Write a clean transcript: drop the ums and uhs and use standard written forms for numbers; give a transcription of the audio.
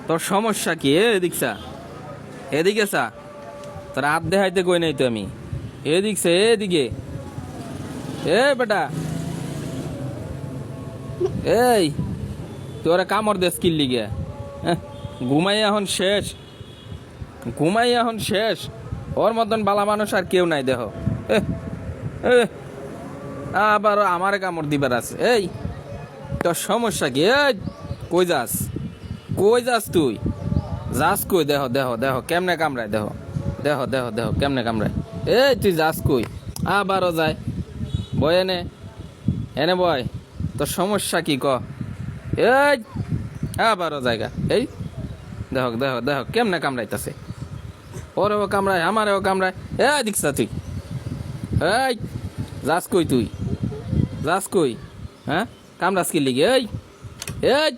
তোর সমস্যা কি? এদিকসা এদিকে চা, তোর হাত দেখাইতে কই নাই তো আমি। এদিকছে এদিকে, এ বেটা, এই তোরা কামড় দেশ কিল্লি গে? ঘুমাই এখন শেষ, ঘুমাই এখন শেষ। ওর মতন বালা মানুষ আর কেউ নাই দেহ। আবার আমার কামড় দিবার আছে। এই তোর সমস্যা কি? এই কই যাস, কই যাস তুই? যাস কই? দেহ দেহ দেহ কেমনে কামড়ায়, দেহ দেহ দেহ দেহ কেমনে কামড়ায়। এই তুই যাস কই? আবারও যায়। বয় এনে, এনে বয়। তোর সমস্যা কি ক? এই আবারও জায়গা। এই দেহ দেহ দেহ কেমনে কামড়াইতেছে। ওরেও কামড়ায়, আমারেও কামড়ায়। এই দিকসা তুই, এই যাস কই তুই? যাস কই? হ্যাঁ কামড়াস কি লিগে? এই এই